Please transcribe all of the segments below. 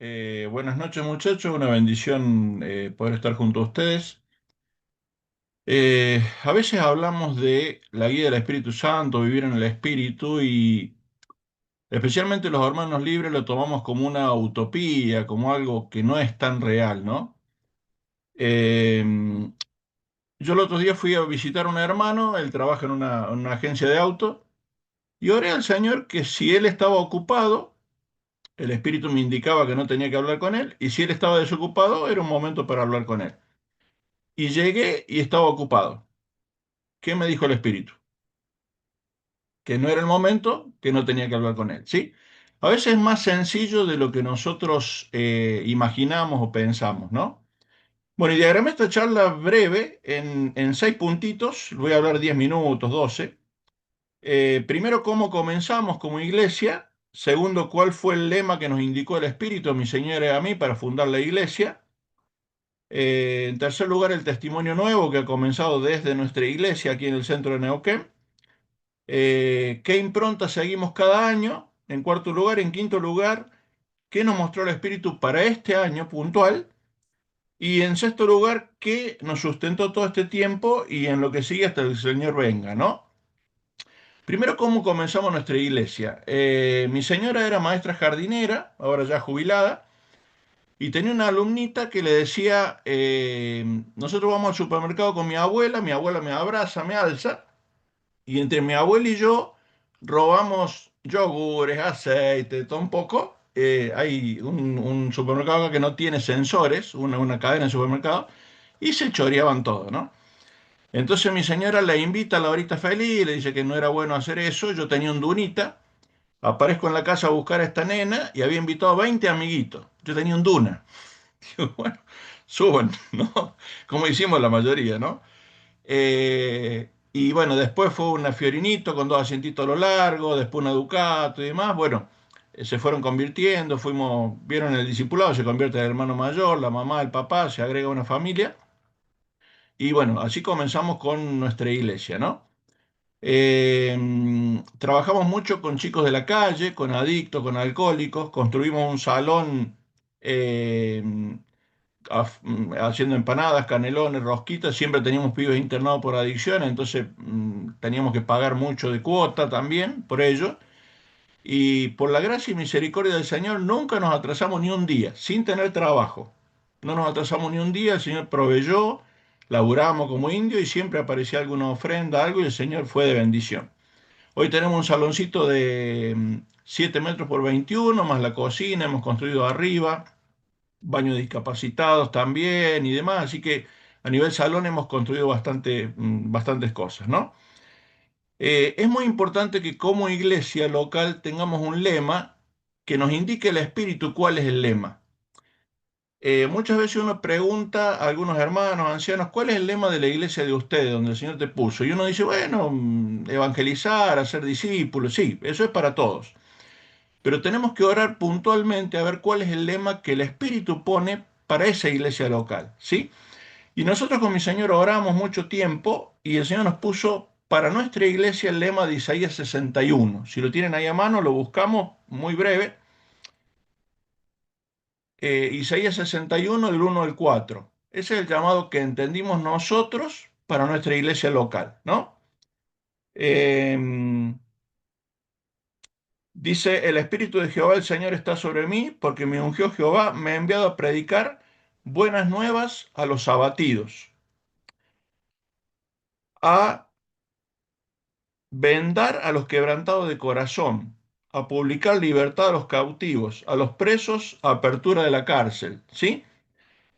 Buenas noches muchachos, una bendición poder estar junto a ustedes. A veces hablamos de la guía del Espíritu Santo, vivir en el Espíritu y especialmente los hermanos libres lo tomamos como una utopía, como algo que no es tan real, ¿no? Eh, yo el otro día fui a visitar a un hermano, él trabaja en una agencia de auto y oré al Señor que si él estaba ocupado, el Espíritu me indicaba que no tenía que hablar con él y si él estaba desocupado, era un momento para hablar con él. Y llegué y estaba ocupado. ¿Qué me dijo el espíritu? Que no era el momento, que no tenía que hablar con él, ¿sí? A veces es más sencillo de lo que nosotros imaginamos o pensamos, ¿no? Bueno, y diagramé esta charla breve en 6 puntitos, voy a hablar 10 minutos, 12. Primero, cómo comenzamos como iglesia. Segundo, cuál fue el lema que nos indicó el Espíritu, mi Señor y a mí, para fundar la iglesia. En tercer lugar, el testimonio nuevo que ha comenzado desde nuestra iglesia aquí en el centro de Neuquén. ¿Qué impronta seguimos cada año? En cuarto lugar, en quinto lugar, ¿qué nos mostró el Espíritu para este año puntual? Y en sexto lugar, ¿qué nos sustentó todo este tiempo y en lo que sigue hasta el Señor venga, ¿no? Primero, ¿cómo comenzamos nuestra iglesia? Mi señora era maestra jardinera, ahora ya jubilada, y tenía una alumnita que le decía, nosotros vamos al supermercado con mi abuela me abraza, me alza, y entre mi abuela y yo robamos yogures, aceite, todo un poco. Hay un supermercado acá que no tiene sensores, una cadena de supermercado, y se choreaban todo, ¿no? Entonces mi señora la invita a la horita feliz, le dice que no era bueno hacer eso. Yo tenía un dunita, aparezco en la casa a buscar a esta nena y había invitado a 20 amiguitos. Yo tenía un duna. Digo, bueno, suban, ¿no? Como hicimos la mayoría, ¿no? Y bueno, después fue una Fiorinito con dos asientitos a lo largo, después una Ducato y demás. Bueno, se fueron convirtiendo, vieron el discipulado, se convierte en el hermano mayor, la mamá, el papá, se agrega una familia. Y bueno, así comenzamos con nuestra iglesia, ¿no? Trabajamos mucho con chicos de la calle, con adictos, con alcohólicos. Construimos un salón eh, haciendo empanadas, canelones, rosquitas. Siempre teníamos pibes internados por adicción, entonces teníamos que pagar mucho de cuota también por ello. Y por la gracia y misericordia del Señor nunca nos atrasamos ni un día, sin tener trabajo. No nos atrasamos ni un día, el Señor proveyó, laburamos como indios y siempre aparecía alguna ofrenda, algo y el Señor fue de bendición. Hoy tenemos un saloncito de 7 metros por 21, más la cocina, hemos construido arriba, baños de discapacitados también y demás, así que a nivel salón hemos construido bastantes cosas, ¿no? Es muy importante que como iglesia local tengamos un lema que nos indique el espíritu cuál es el lema. Muchas veces uno pregunta a algunos hermanos, ancianos, ¿cuál es el lema de la iglesia de ustedes, donde el Señor te puso? Y uno dice, bueno, evangelizar, hacer discípulos, sí, eso es para todos. Pero tenemos que orar puntualmente a ver cuál es el lema que el Espíritu pone para esa iglesia local, ¿sí? Y nosotros con mi Señor oramos mucho tiempo y el Señor nos puso para nuestra iglesia el lema de Isaías 61. Si lo tienen ahí a mano, lo buscamos muy breve. Isaías 61, del 1 al 4. Ese es el llamado que entendimos nosotros para nuestra iglesia local, ¿no? Eh, Dice, el Espíritu de Jehová el Señor está sobre mí, porque me ungió Jehová, me ha enviado a predicar buenas nuevas a los abatidos, a vendar a los quebrantados de corazón, a publicar libertad a los cautivos, a los presos, apertura de la cárcel, ¿sí?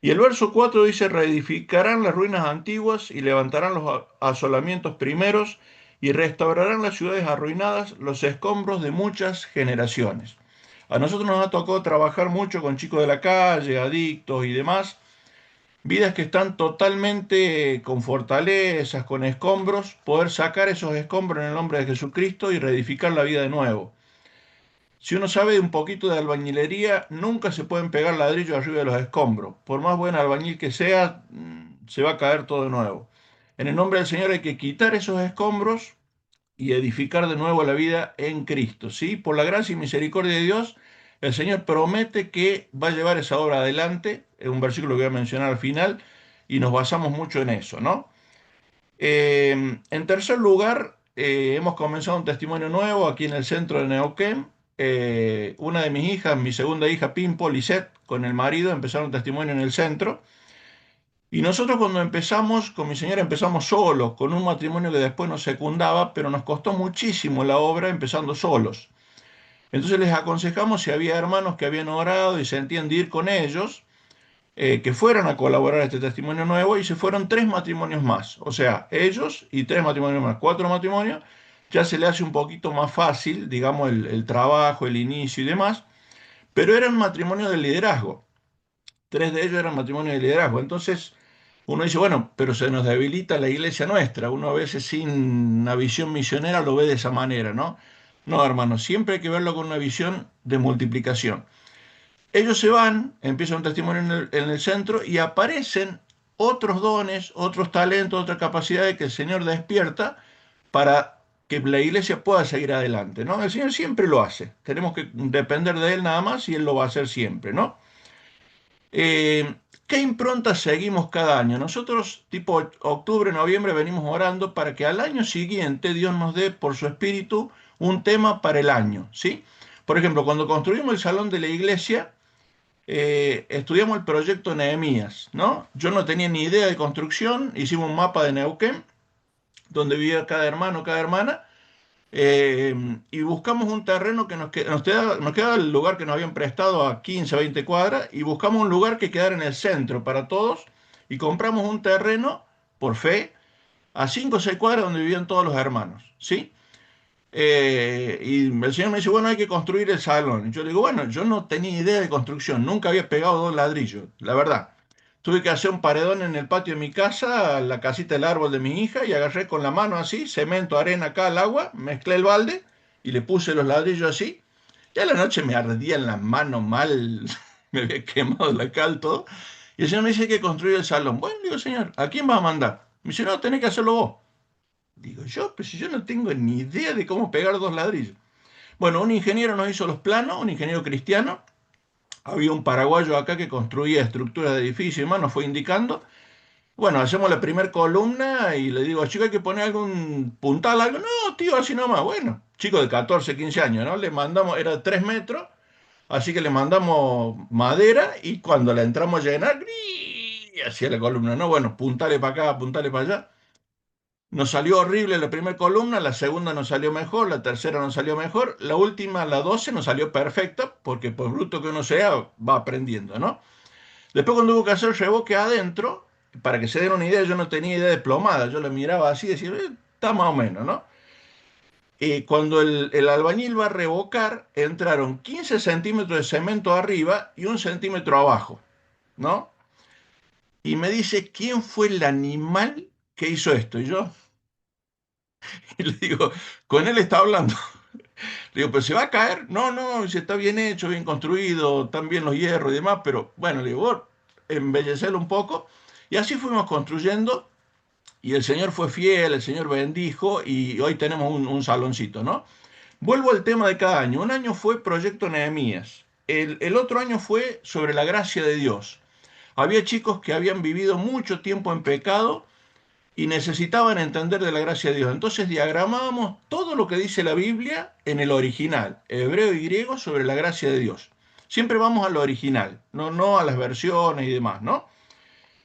Y el verso 4 dice, reedificarán las ruinas antiguas y levantarán los asolamientos primeros y restaurarán las ciudades arruinadas, los escombros de muchas generaciones. A nosotros nos ha tocado trabajar mucho con chicos de la calle, adictos y demás, vidas que están totalmente con fortalezas, con escombros, poder sacar esos escombros en el nombre de Jesucristo y reedificar la vida de nuevo. Si uno sabe un poquito de albañilería, nunca se pueden pegar ladrillos arriba de los escombros. Por más buen albañil que sea, se va a caer todo de nuevo. En el nombre del Señor hay que quitar esos escombros y edificar de nuevo la vida en Cristo, ¿sí? Por la gracia y misericordia de Dios, el Señor promete que va a llevar esa obra adelante, es un versículo que voy a mencionar al final, y nos basamos mucho en eso, ¿no? En tercer lugar, hemos comenzado un testimonio nuevo aquí en el centro de Neuquén. Una de mis hijas, mi segunda hija, Pimpo, Lisette, con el marido, empezaron un testimonio en el centro. Y nosotros cuando empezamos, con mi señora empezamos solos, con un matrimonio que después nos secundaba, pero nos costó muchísimo la obra empezando solos. Entonces les aconsejamos si había hermanos que habían orado y sentían de ir con ellos, que fueran a colaborar a este testimonio nuevo y se fueron tres matrimonios más. O sea, ellos y tres matrimonios más, cuatro matrimonios, ya se le hace un poquito más fácil, digamos, el trabajo, el inicio y demás, pero eran matrimonios de liderazgo. Tres de ellos eran matrimonios de liderazgo. Entonces, uno dice, bueno, pero se nos debilita la iglesia nuestra. Uno a veces sin una visión misionera lo ve de esa manera, ¿no? No, hermano, siempre hay que verlo con una visión de multiplicación. Ellos se van, empieza un testimonio en el centro y aparecen otros dones, otros talentos, otras capacidades que el Señor despierta para que la iglesia pueda seguir adelante, ¿no? El Señor siempre lo hace. Tenemos que depender de Él nada más y Él lo va a hacer siempre, ¿no? ¿Qué impronta seguimos cada año? Nosotros, tipo octubre, noviembre, venimos orando para que al año siguiente Dios nos dé por su espíritu un tema para el año, ¿sí? Por ejemplo, cuando construimos el salón de la iglesia, estudiamos el proyecto Nehemías, ¿no? Yo no tenía ni idea de construcción, hicimos un mapa de Neuquén, donde vivía cada hermano, cada hermana, eh, y buscamos un terreno que nos quedaba el lugar que nos habían prestado a 15, 20 cuadras, y buscamos un lugar que quedara en el centro para todos, y compramos un terreno, por fe, a 5 o 6 cuadras donde vivían todos los hermanos, ¿sí? Y el señor me dice, bueno, hay que construir el salón. Y yo le digo, bueno, yo no tenía idea de construcción, nunca había pegado dos ladrillos, la verdad. Tuve que hacer un paredón en el patio de mi casa, la casita del árbol de mi hija, y agarré con la mano así, cemento, arena acá al agua, mezclé el balde y le puse los ladrillos así. Y a la noche me ardían las manos mal, me había quemado la cal todo. Y el señor me dice que construir el salón. Bueno, digo, señor, ¿a quién va a mandar? Me dice, no, tenés que hacerlo vos. Digo yo, pero si yo no tengo ni idea de cómo pegar dos ladrillos. Bueno, un ingeniero nos hizo los planos, un ingeniero cristiano. Había un paraguayo acá que construía estructuras de edificios y demás, nos fue indicando. Bueno, hacemos la primera columna y le digo, chico, hay que poner algún puntal, algo. No, tío, así nomás. Bueno, chico de 14, 15 años, ¿no? Le mandamos, era de 3 metros, así que le mandamos madera y cuando la entramos a llenar, ¡grii! Hacía la columna, ¿no? Bueno, puntale para acá, puntale para allá. Nos salió horrible la primera columna, la segunda nos salió mejor, la tercera nos salió mejor, la última, la 12, nos salió perfecta, porque por bruto que uno sea, va aprendiendo, ¿no? Después cuando hubo que hacer revoque adentro, para que se den una idea, yo no tenía idea de plomada, yo la miraba así y decía, está más o menos, ¿no? Y cuando el albañil va a revocar, entraron 15 centímetros de cemento arriba y 1 centímetro abajo, ¿no? Y me dice, ¿quién fue el animal que hizo esto? Y yo, y le digo, con él está hablando. Le digo, pero se va a caer. No, no, si está bien hecho, bien construido, están bien los hierros y demás, pero bueno, le digo, vos embellecerlo un poco. Y así fuimos construyendo y el Señor fue fiel, el Señor bendijo y hoy tenemos un saloncito, ¿no? Vuelvo al tema de cada año. Un año fue Proyecto Nehemías. El otro año fue sobre la gracia de Dios. Había chicos que habían vivido mucho tiempo en pecado y necesitaban entender de la gracia de Dios. Entonces diagramábamos todo lo que dice la Biblia en el original, hebreo y griego, sobre la gracia de Dios. Siempre vamos a lo original, no a las versiones y demás, ¿no?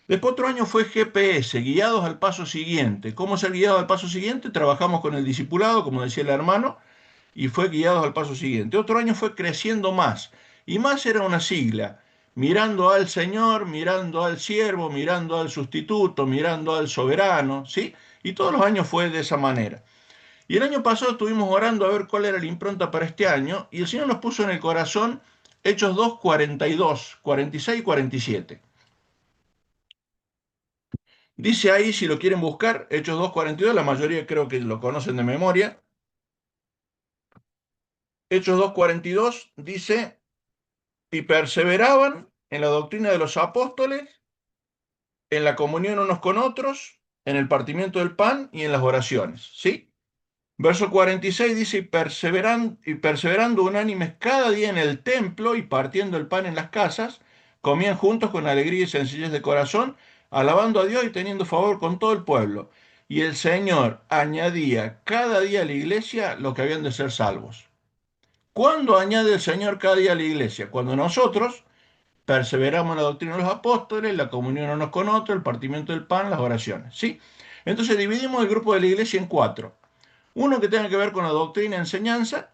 Después otro año fue GPS, guiados al paso siguiente. ¿Cómo ser guiado al paso siguiente? Trabajamos con el discipulado, como decía el hermano, y fue guiados al paso siguiente. Otro año fue creciendo más, y más era una sigla, mirando al Señor, mirando al siervo, mirando al sustituto, mirando al soberano, ¿sí? Y todos los años fue de esa manera. Y el año pasado estuvimos orando a ver cuál era la impronta para este año, y el Señor nos puso en el corazón Hechos 2, 42, 46 y 47. Dice ahí, si lo quieren buscar, Hechos 2, 42, la mayoría creo que lo conocen de memoria. Hechos 2, 42 dice, y perseveraban en la doctrina de los apóstoles, en la comunión unos con otros, en el partimiento del pan y en las oraciones, ¿sí? Verso 46 dice, y perseverando unánimes cada día en el templo y partiendo el pan en las casas, comían juntos con alegría y sencillez de corazón, alabando a Dios y teniendo favor con todo el pueblo. Y el Señor añadía cada día a la iglesia los que habían de ser salvos. ¿Cuándo añade el Señor cada día a la iglesia? Cuando nosotros perseveramos en la doctrina de los apóstoles, la comunión unos con otros, el partimiento del pan, las oraciones. ¿Sí? Entonces dividimos el grupo de la iglesia en cuatro. Uno que tenga que ver con la doctrina y enseñanza,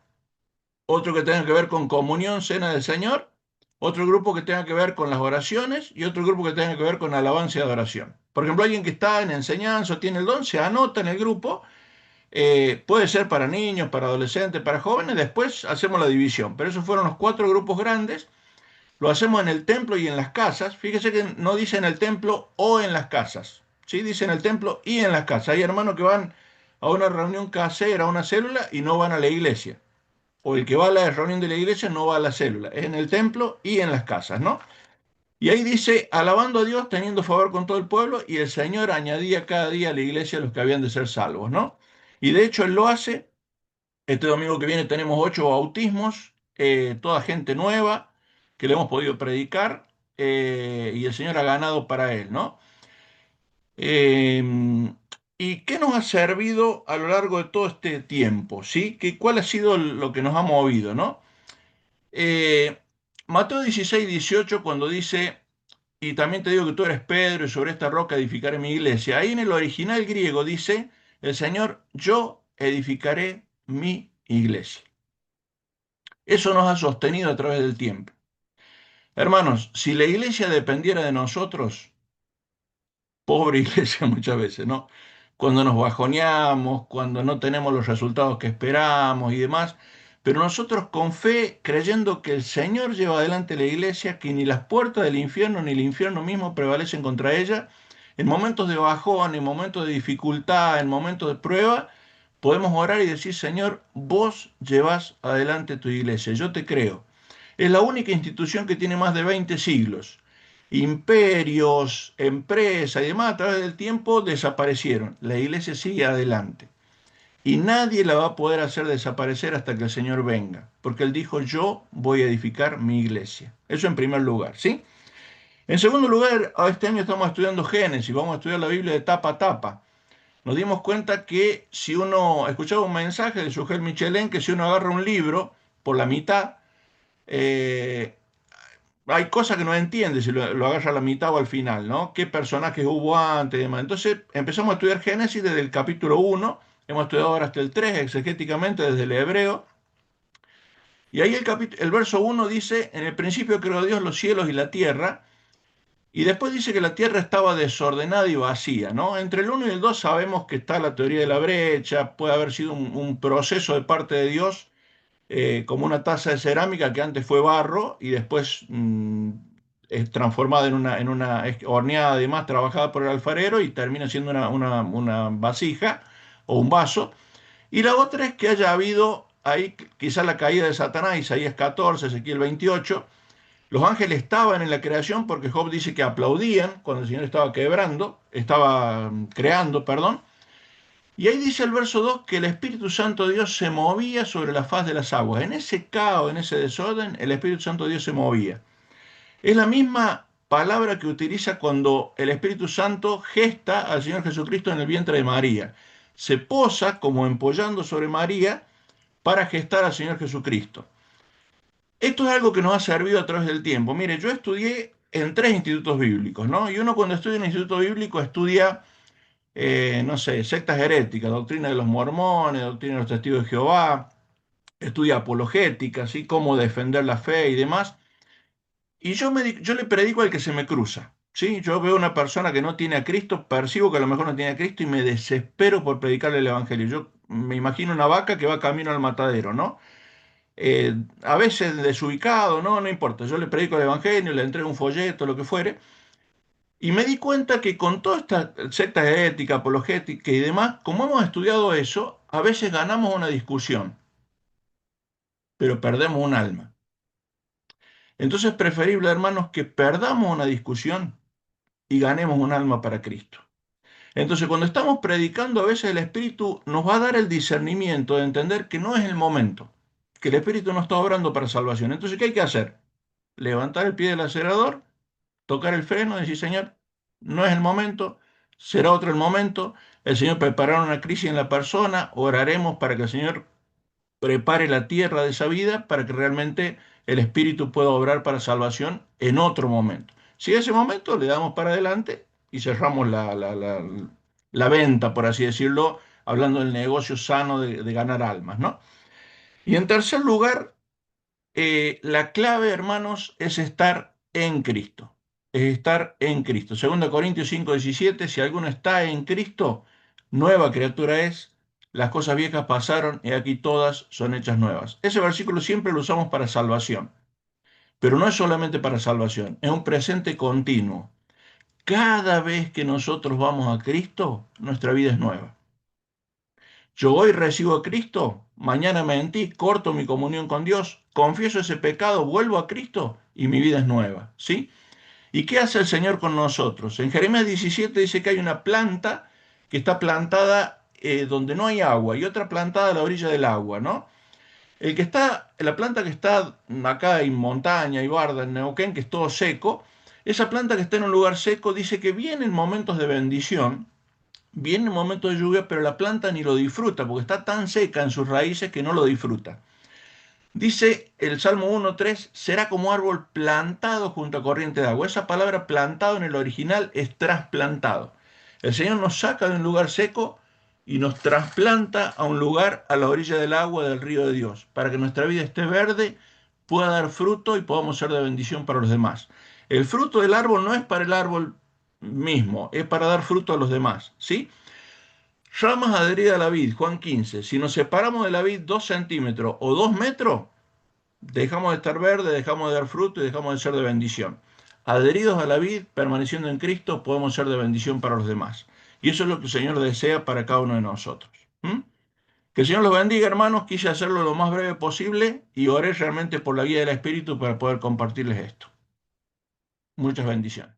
otro que tenga que ver con comunión, cena del Señor, otro grupo que tenga que ver con las oraciones y otro grupo que tenga que ver con alabanza y adoración. Por ejemplo, alguien que está en enseñanza o tiene el don, se anota en el grupo, puede ser para niños, para adolescentes, para jóvenes, después hacemos la división. Pero esos fueron los cuatro grupos grandes, lo hacemos en el templo y en las casas. Fíjese que no dice en el templo o en las casas, ¿sí? Dice en el templo y en las casas. Hay hermanos que van a una reunión casera, a una célula y no van a la iglesia. O el que va a la reunión de la iglesia no va a la célula. Es en el templo y en las casas, ¿no? Y ahí dice, alabando a Dios, teniendo favor con todo el pueblo, y el Señor añadía cada día a la iglesia los que habían de ser salvos, ¿no? Y de hecho Él lo hace. Este domingo que viene tenemos 8 bautismos, toda gente nueva que le hemos podido predicar, y el Señor ha ganado para Él, ¿no? Eh, ¿Y qué nos ha servido a lo largo de todo este tiempo? ¿Sí? ¿Cuál ha sido lo que nos ha movido, ¿no? Eh, Mateo 16, 18, cuando dice, y también te digo que tú eres Pedro y sobre esta roca edificaré mi iglesia, ahí en el original griego dice, el Señor, yo edificaré mi iglesia. Eso nos ha sostenido a través del tiempo. Hermanos, si la iglesia dependiera de nosotros, pobre iglesia muchas veces, ¿no? Cuando nos bajoneamos, cuando no tenemos los resultados que esperamos y demás, pero nosotros con fe, creyendo que el Señor lleva adelante la iglesia, que ni las puertas del infierno ni el infierno mismo prevalecen contra ella, en momentos de bajón, en momentos de dificultad, en momentos de prueba, podemos orar y decir, Señor, vos llevas adelante tu iglesia, yo te creo. Es la única institución que tiene más de 20 siglos. Imperios, empresas y demás a través del tiempo desaparecieron. La iglesia sigue adelante. Y nadie la va a poder hacer desaparecer hasta que el Señor venga. Porque Él dijo, yo voy a edificar mi iglesia. Eso en primer lugar, ¿sí? En segundo lugar, este año estamos estudiando Génesis, vamos a estudiar la Biblia de tapa a tapa. Nos dimos cuenta que si uno, escuchaba un mensaje de Sujel Michelén, que si uno agarra un libro por la mitad, eh, hay cosas que no entiende si lo agarra a la mitad o al final, ¿no? ¿Qué personajes hubo antes y demás? Entonces empezamos a estudiar Génesis desde el capítulo 1, hemos estudiado ahora hasta el 3 exegéticamente desde el hebreo, y ahí el verso 1 dice, en el principio creó Dios los cielos y la tierra, y después dice que la tierra estaba desordenada y vacía, ¿no? Entre el 1 y el 2 sabemos que está la teoría de la brecha, puede haber sido un proceso de parte de Dios, como una taza de cerámica que antes fue barro y después es transformada en una horneada y demás, trabajada por el alfarero y termina siendo una vasija o un vaso. Y la otra es que haya habido ahí quizás la caída de Satanás, Isaías 14, Ezequiel 28. Los ángeles estaban en la creación porque Job dice que aplaudían cuando el Señor estaba creando, perdón. Y ahí dice el verso 2 que el Espíritu Santo de Dios se movía sobre la faz de las aguas. En ese caos, en ese desorden, el Espíritu Santo de Dios se movía. Es la misma palabra que utiliza cuando el Espíritu Santo gesta al Señor Jesucristo en el vientre de María. Se posa como empollando sobre María para gestar al Señor Jesucristo. Esto es algo que nos ha servido a través del tiempo. Mire, yo estudié en 3 institutos bíblicos, ¿no? Y uno cuando estudia en un instituto bíblico estudia no sé, sectas heréticas, doctrina de los mormones, doctrina de los testigos de Jehová, estudia apologética, ¿sí? Cómo defender la fe y demás. Y yo le predico al que se me cruza, ¿sí? Yo veo una persona que no tiene a Cristo, percibo que a lo mejor no tiene a Cristo y me desespero por predicarle el Evangelio. Yo me imagino una vaca que va camino al matadero, ¿no? A veces desubicado, ¿no? No importa, yo le predico el Evangelio, le entrego un folleto, lo que fuere. Y me di cuenta que con toda esta secta ética, apologética y demás, como hemos estudiado eso, a veces ganamos una discusión, pero perdemos un alma. Entonces es preferible, hermanos, que perdamos una discusión y ganemos un alma para Cristo. Entonces, cuando estamos predicando, a veces el Espíritu nos va a dar el discernimiento de entender que no es el momento, que el Espíritu no está obrando para salvación. Entonces, ¿qué hay que hacer? Levantar el pie del acelerador, tocar el freno, decir, Señor, no es el momento, será otro el momento. El Señor preparará una crisis en la persona, oraremos para que el Señor prepare la tierra de esa vida para que realmente el Espíritu pueda obrar para salvación en otro momento. Si ese momento le damos para adelante y cerramos la venta, por así decirlo, hablando del negocio sano de ganar almas, ¿no? Y en tercer lugar, la clave, hermanos, es estar en Cristo. Es estar en Cristo. 2 Corintios 5:17, si alguno está en Cristo, nueva criatura es, las cosas viejas pasaron y aquí todas son hechas nuevas. Ese versículo siempre lo usamos para salvación, pero no es solamente para salvación, es un presente continuo. Cada vez que nosotros vamos a Cristo, nuestra vida es nueva. Yo hoy recibo a Cristo, mañana mentí, corto mi comunión con Dios, confieso ese pecado, vuelvo a Cristo y mi vida es nueva, ¿sí? ¿Y qué hace el Señor con nosotros? En Jeremías 17 dice que hay una planta que está plantada donde no hay agua y otra plantada a la orilla del agua, ¿no? La planta que está acá en montaña y barda, en Neuquén, que es todo seco, esa planta que está en un lugar seco dice que vienen momentos de bendición, viene un momento de lluvia, pero la planta ni lo disfruta porque está tan seca en sus raíces que no lo disfruta. Dice el Salmo 1:3, será como árbol plantado junto a corriente de agua. Esa palabra plantado en el original es trasplantado. El Señor nos saca de un lugar seco y nos trasplanta a un lugar a la orilla del agua del río de Dios, para que nuestra vida esté verde, pueda dar fruto y podamos ser de bendición para los demás. El fruto del árbol no es para el árbol mismo, es para dar fruto a los demás, ¿sí? Ramas adheridas a la vid, Juan 15. Si nos separamos de la vid 2 centímetros o 2 metros, dejamos de estar verde, dejamos de dar fruto y dejamos de ser de bendición. Adheridos a la vid, permaneciendo en Cristo, podemos ser de bendición para los demás. Y eso es lo que el Señor desea para cada uno de nosotros. ¿Mm? Que el Señor los bendiga, hermanos. Quise hacerlo lo más breve posible y oré realmente por la guía del Espíritu para poder compartirles esto. Muchas bendiciones.